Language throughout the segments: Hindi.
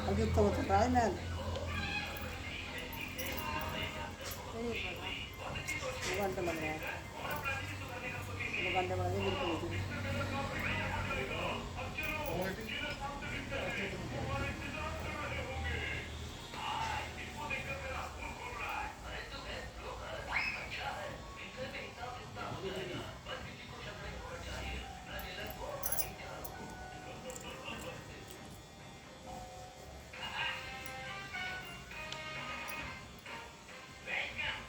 अभी तो रहा है मैं दो घंटे लग रहा है 2 घंटे बाद बिल्कुल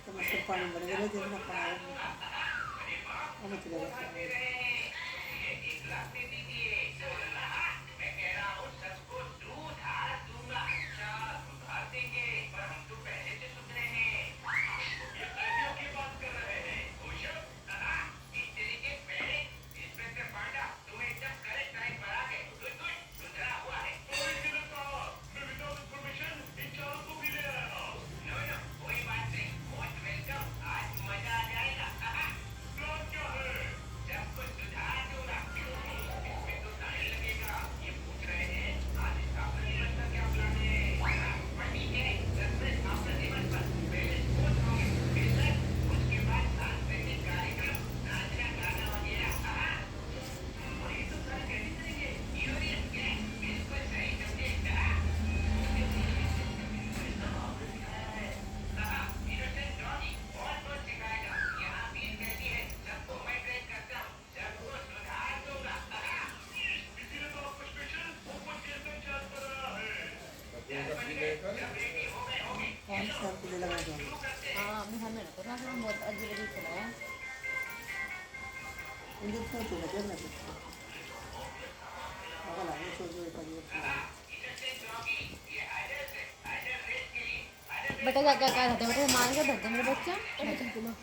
तो मैं सिर्फ पानी भर के देखना पड़ा हमें चलेगा कौन सा आपको लगा दो हाँ मैं हमें ना करना था बहुत अजीब अजीब चला है मुझे फोटो बजे ना कुछ अगला ये सोचो ये करिए बेटा क्या क्या क्या धरते बेटा मान के धरते मेरे बच्चा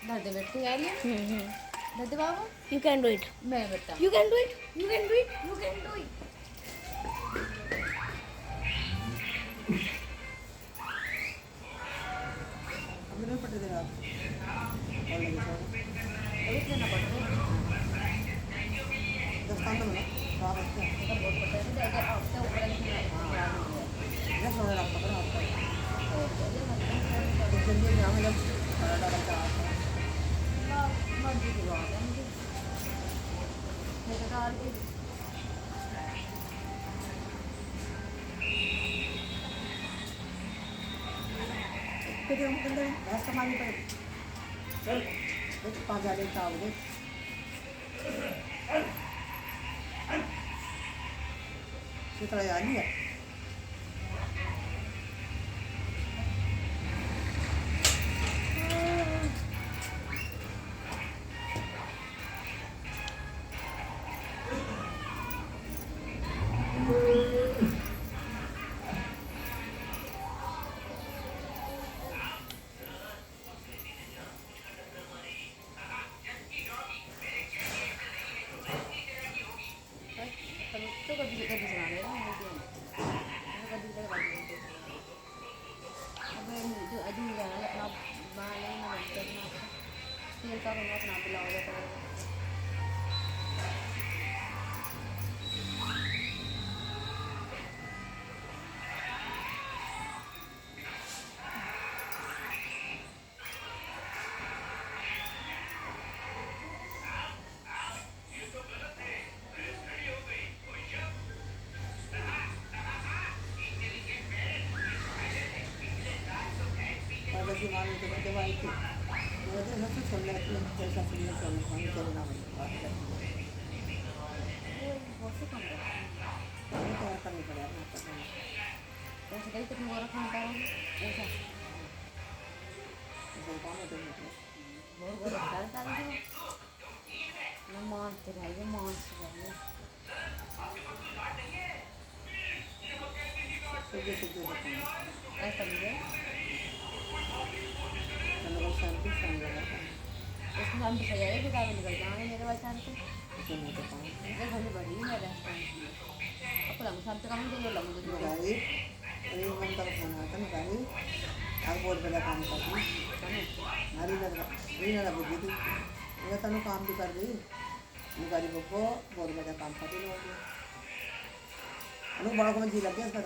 धरते बैठे यार ये धरते बाबू You can do it. मैं बेटा You can do it. You can do it. You can do it. अभी नहीं पटे देगा और लगे अभी इतना पड़ता है 10 15 मिनट आप अच्छा बेटा बहुत पड़ता है तो अगर आपसे ऊपर नहीं है ये सोने रखा करो आपका जल्दी जाम लग डाला का मर्जी की बात है मुझे बेटा और फिर हम अंदर रास्ता मारने पर चल देख 5 आने का हो देख कितना याद नहीं है तो कभी कभी सुना रहे हैं कभी कभी अब जो अजीब गाना अपना बाल है ना बनते अपना तेल का बना अपना बुलाओ जाता है जैसे मान लो तो दवाई थी मुझे सबसे छोड़ना है जैसा सुनने चलना वहीं चलना है बहुत से कम करते हैं हमें तो करनी पड़ेगा अपना करना वैसे कहीं कितने और खाता है ऐसा ऐसा काम है तो मुझे बहुत बहुत अच्छा है मैं मानते रहिए मानते रहिए सीधे सीधे बताऊँ ऐसा मुझे चलो शांति समझेगा उसमें हम तो सजाए कि कागज निकल जाएंगे मेरे बच्चन से इसे नहीं बताऊँ मेरे घर में बड़ी है मेरा अब लंग शांति काम तो लंग जो गाड़ी अरे मन का फोन आता ना गाड़ी आज बहुत बड़ा काम कर दी नारी लग बुद्धि थी मैं तनु काम भी कर दी मैं गाड़ी को बहुत बड़ा काम कर दी लोग अनु बड़ा को जी लग गया इसका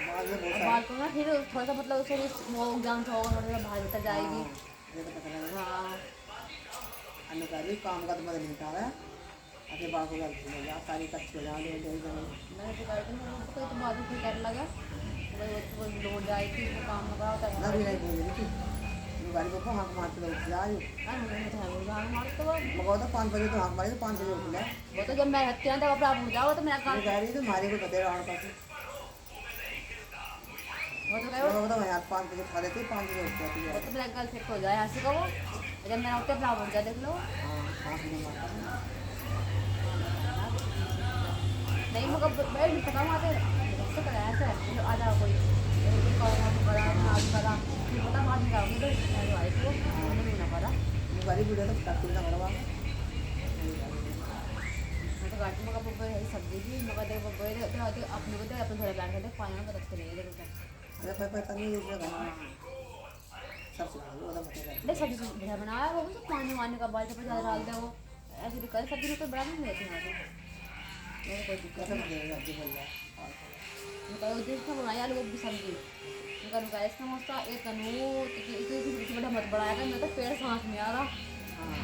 बाल में बहुत अब सारे बाल को ना फिर थोड़ा सा मतलब उसे वो एग्जाम से होगा थोड़ा सा बाहर भीतर जाएगी। ये तो पता लगा हाँ अनुकारी काम का तो मदद नहीं उठा रहा है अपने बाल को गलती हो जा सारी कच्ची हो जा दे दे दे मैं तो कहती हूँ तो कोई तो बाद में फिर कहने लगा वो लोड जाएगी वो काम लगा होता ना भी है। नहीं बोल रही थी अनुकारी को हाँक मारते लोग जा आयु हमारे तो मगा तो 5 बजे तो हाँक मारी तो 5 बजे उठ गया वो तो जब मैं हत्या तब अपना भूल जाओ तो मेरा काम मैं कह रही थी मारी को बतेरा और पास वो तो कहो मैं बताओ यार 5 बजे खा लेती 5 बजे उठ जाती वो है तो मेरा गल फिट हो जाए हंसी का वो जब मेरा उठते अपना भूल जाए देख लो। हाँ 5 बजे मारता नहीं मगर बैठ नहीं पता वहाँ पे ऐसे करा ऐसे मतलब आ जाओ कोई आज करा फिर पता बाद में जाओगे तो मेरी वाइफ को नहीं ना पता अनुकारी वीडियो तो काटती ना करवा मैं तो गाड़ी मगर पप्पा है सब्जी की मगर देख पप्पा तो अपने को तो अपने घर बैठ के पानी में रखते नहीं देखो अरे पता नहीं ये बना सब सुना वो तो बतेरा देख सब्जी बढ़िया बनाया वो तो पानी वानी का बाल्टी पर ज़्यादा डाल दे वो ऐसे तो कर सब्जी में कोई बड़ा नहीं लेते यहाँ पे मेरे कोई दिक्कत कैसे नहीं। बतेरा जी बोल रहा उनका उद्देश्य था बनाया आलू गोभी की सब्जी उनका उनका इसका मस्ता एक तनु इतनी बड़ा मत बढ़ाया था मैं तो पेड़ सांस में आ रहा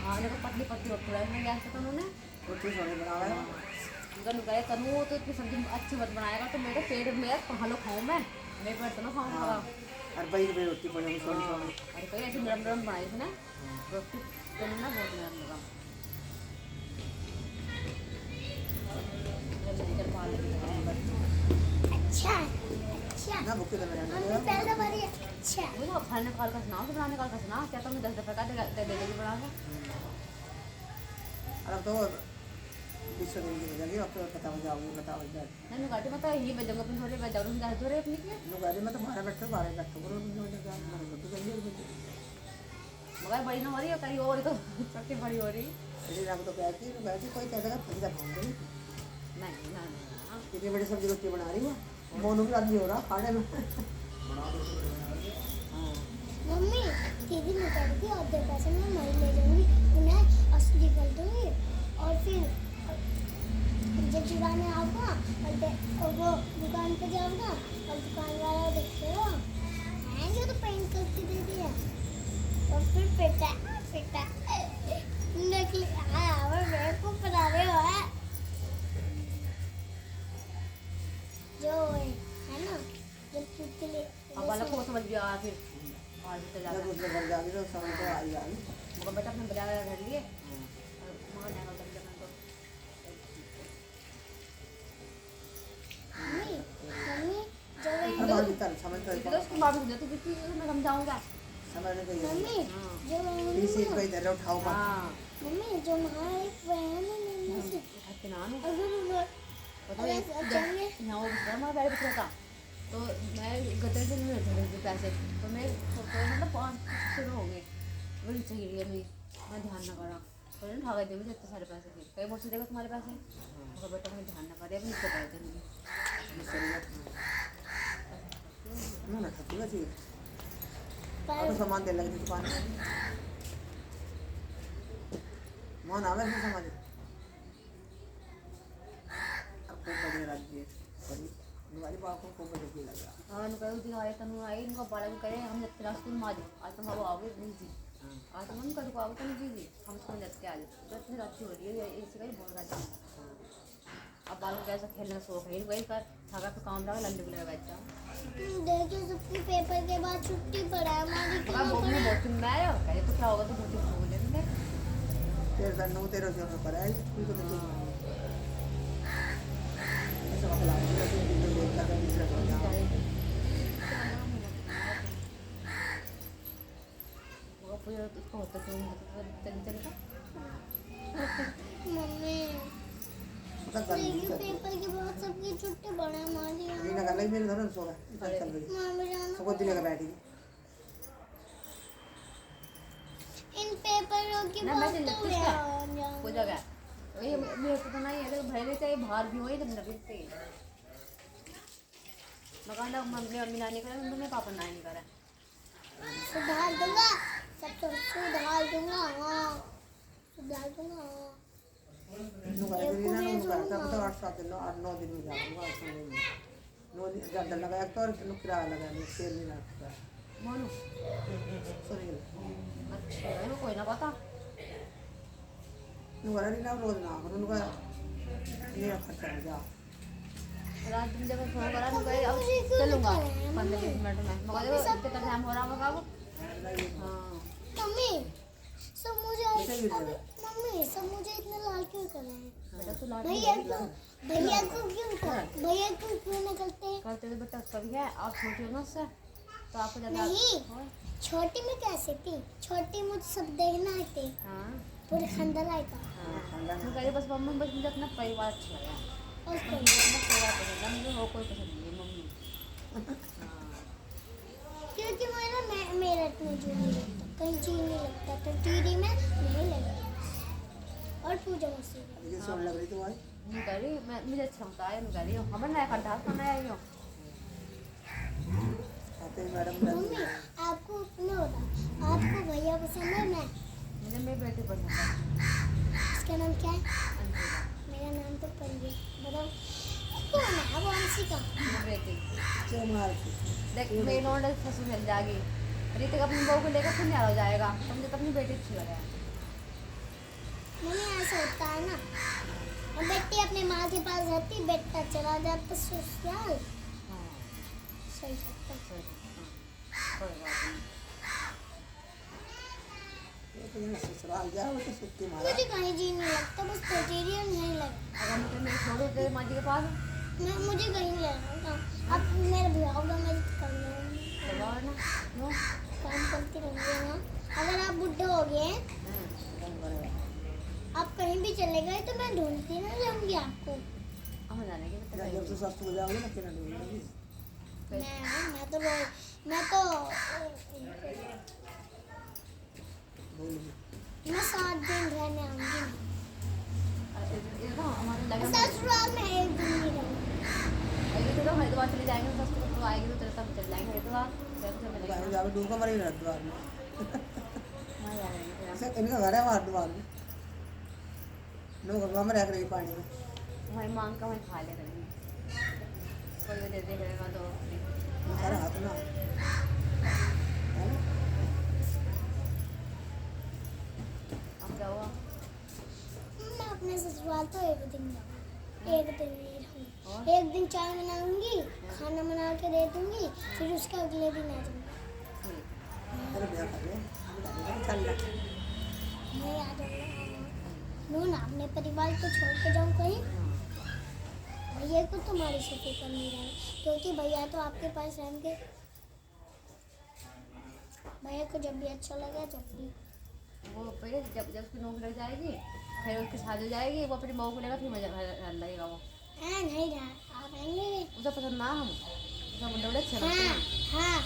हाँ मेरे को पतली पतली रोटी बनाई मैं गैस पे उन्होंने रोटी सोने बनावा है उनका उनका एक तनु तो इतनी सब्जी अच्छी मत बनाएगा तो मेरे पेट में कहाँ लो खाऊँ मैं मेरे पेट तो ना खाऊँगा। और भाई की रोटी बने सोनी सोनी अरे कहीं ऐसे नरम नरम बनाई थी ना रोटी तो ना बहुत नरम लगा चल पा अच्छा अच्छा ना भूखे तो मम्मी मैंने पहले बारी अच्छा वो तो खाने काल का सुनाओ तो बनाने काल का सुना क्या तो मैं 10 रुपये का दे देगी बना के अब तो विश्व देवी की बजाएगी अब तो बताओ जाओगे बताओ जाओ नहीं मैं गाड़ी में तो ही बजाऊंगा अपनी थोड़ी बजाऊंगी जा थोड़ी अपनी के लोग गाड़ी में तो 12 बैठो करो तो करिए मगर बड़ी ना हो रही है कहीं और तो सबसे बड़ी हो रही इसी नाम तो कहती कोई कह देगा फंसा खाऊंगी नहीं ना इतनी बड़ी सब्जी रोटी बना रही हूँ मोनू भी आदमी हो रहा खाने में मम्मी दीदी निकल गई और 2 पैसे मैं मई ले जाऊंगी उन्हें असली कर दूंगी और फिर जब चुराने आऊँगा और वो दुकान पे जाऊँगा और दुकान वाला देखेगा हैं जो तो पेंट करके दे दिया और फिर पेटा नकली मेरे को बना रहे हो है जो है ना जब पुतले अब वाला को समझ गया फिर आज चला जब उसमें घर जाएगी तो समझ तो आई जाएगी मगर बेटा अपने बजा घर लिए मगर नहीं होता जब तो मम्मी मम्मी जब समझ भीतर समझ तो उसकी बात हो जाती किसी को मैं समझाऊंगा समझने को मम्मी ये जो चीज को इधर उठाओ मत हाँ मम्मी जो हमारा एक बहन है नन्ही सी हत्या नाम है अगर पता है यहाँ वो बिस्तर हमारा बैठ बिस्तर था तो मैं गटर से नहीं रखे थे पैसे तो मैं मतलब 5 शुरू हो गए वही चाहिए लिए मैं ध्यान ना करा तो नहीं उठा गए थे मुझे इतने सारे पैसे थे कई बहुत से देगा तुम्हारे पैसे मगर बेटा मैं ध्यान ना करे अभी नीचे गए थे ना ना खत्ती का चीज पर तो सामान दे लगी दुकान में मोहन आवे फिर समझ अब खूब बजे लग गए बड़ी हमारी बात को खूब बजे लग रहा हाँ उनका उस दिन आए तनु आई उनका बड़ा भी करे हम जब क्लास स्कूल में आज आज तुम अब आओगे नहीं जी आज तुम कल को आओगे तो जी हम स्कूल जाते आज तो इतनी अच्छी हो रही है इसी का ही बोल रहा था अब बाल को कैसा खेलने का शौक है वही कर थाका पे काम रहा लंडे को लगा बच्चा देखिए सबके पेपर के बाद छुट्टी पड़ा है हमारी मगर वो भी बहुत दिन में आया कहे तो क्या होगा तो बहुत दिन हो लेंगे तेरे तन्नू तेरे जो पर है कोई तो नहीं ऐसा मतलब है कि तो देख कर दूसरा हो जाए वो पूरा उसको होता तो चलता मम्मी मतलब कर देखिए नहीं पेपर के बाद सबकी छुट्टी पड़ा है हमारी ये ना कर ले मेरे घर सो रहा है चल रही मम्मी जाना सो को दिन का बैठी इन पेपरों की ना, मैं बात तो तो लगती है है। हो जाएगा वही मेरे को तो नहीं है भले लेते हैं बाहर भी होई तो लगते हैं मकान मम्मी मम्मी नानी करे मम्मी पापा नानी करे सुधार दूंगा सब तो सुधार दूंगा हाँ सुधार दूंगा हाँ नु का दिन ना नु का तब तो 8-7 दिन 8-9 दिन में जाऊंगा सुनने में ज़्यादा लगाया तो और किराया लगा लिया, तेल नहीं लगता। मोनू सुनील अच्छा इनको कोई ना पता नुकरा नहीं ना रोज ना करो नुका नहीं खर्चा हो जा रात दिन जब फोन करा तो कहे अब चलूंगा 15-20 मिनट में मगर कितना टाइम हो रहा होगा अब हाँ मम्मी सब मुझे कैसे गिर गया? मम्मी सब मुझे इतना लाल क्यों कर रहे हैं बेटा तू लाड भैया को क्यों निकलते हैं करते तो बेटा उसका भी है आप छोटे हो ना उससे तो आपको ज्यादा नहीं। हाँ। छोटी में कैसे थी छोटी मुझे सब देखना आए थे हाँ पूरे खानदान आए था तू कह रही बस मम्मी बस मुझे अपना परिवार अच्छा लगा और बस मुझे अपना परिवार पसंद है मुझे वो कोई पसंद नहीं है मम्मी हाँ क्योंकि मेरठ में जो नहीं लगता कहीं जी नहीं लगता तो टीडी में नहीं लगता और पूजा मसीह ये सुन लग रही तुम्हारी नहीं कर रही मैं मुझे अच्छा लगता है मैं कर रही हूँ हमारे नया खड्डा खाना आई हूँ आते ही मैडम मम्मी आपको अपना होता आपको भैया पसंद है मैं मुझे मेरी बेटी पसंद है इसका नाम क्या है अंशिका मेरा नाम तो पंडित बताओ कौन है वो अंशिका मेरी बेटी चल मार के देख मेरी नोट फंसी मिल जाएगी रीतिक अपनी बहू को लेकर फिर न्यारा हो जाएगा तो मुझे तो अपनी बेटी अच्छी लगे मम्मी ऐसा होता है ना और बेटी अपने माँ के पास रहती बेटा चला जाता ससुराल हाँ सही सकता कोई बात नहीं ये तो यहाँ ससुराल जाओ तो सुत्ती मारा मुझे कहीं जी नहीं लगता बस वेजिटेरियन नहीं लगता अगर मुझे मेरे छोड़ो तेरे माँ जी के पास मुझे कहीं नहीं लगता अब मेरा भैया होगा मैं कर लूँगी चलो और ना नो काम करती रहूँगी ना अगर आप बुढ़े हो गए आप कहीं भी चले गए तो मैं ढूंढती ना जाऊँगी आपको हम जाने के बेटा जब से सस्त हो जाओगे ना किरण ढूंढेगी मैं तो भूल मैं 7 दिन रहने आऊँगी ये तो हमारे लगे ससुराल में 1 दिन नहीं रहूँगी आएगी तो हरिद्वार चले जाएंगे तो तो आएगी तो तेरे तब चल जाएंगे हरिद्वार फिर से गई मिलेंगे जाओ डूबा मरी हरिद्वार में वहाँ जाएंगे फिर ऐसे इनका घर है वहाँ हरिद्वार में लोग गंगा में रह रही पानी में वहीं मांग का वहीं खा ले करेंगे कोई भी दे दे करेगा तो सारा हाथ ना है ना अब क्या हुआ मैं अपने ससुराल तो 1 दिन जाऊँगी 1 दिन नहीं रहूँगी और? 1 दिन चाय बनाऊँगी खाना बना के दे दूँगी फिर उसके अगले दिन आ जाऊँगी ठीक अरे ब्याह कर ले चल ले मैं आ जाऊँगा नून अपने परिवार को छोड़ के जाऊँ कहीं हाँ भैया को तुम्हारी से फिक्र नहीं रहा क्योंकि भैया तो आपके पास रहेंगे भैया को जब भी अच्छा लगे जब भी वो पहले जब जब उसकी नौकरी लग जाएगी फिर उसकी शादी हो जाएगी वो अपनी बहू को लेकर फिर मजा लगेगा वो नहीं रहा आप आएंगे उसे पसंद ना हम उसे बड़े बड़े अच्छे लगते हाँ हैं हाँ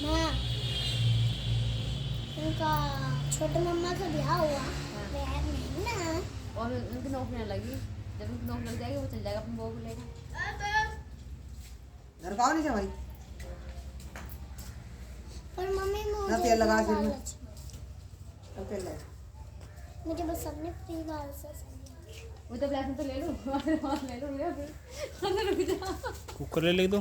हाँ उनका छोटे मम्मा का ब्याह हुआ ब्याह नहीं ना और उनकी नौकरी नहीं लगी जब उनकी नौकरी लग जाएगी वो चल जाएगा अपनी बहू को लेकर घर का नहीं भाई पर मम्मी ना मुझे तेल लगा इतना सिर में। लालच चल पहले नहीं। मुझे बस अपने परिवार से वो तो ब्लैक तो ले लूँ ले लूँ रुक जा कुकर ले दो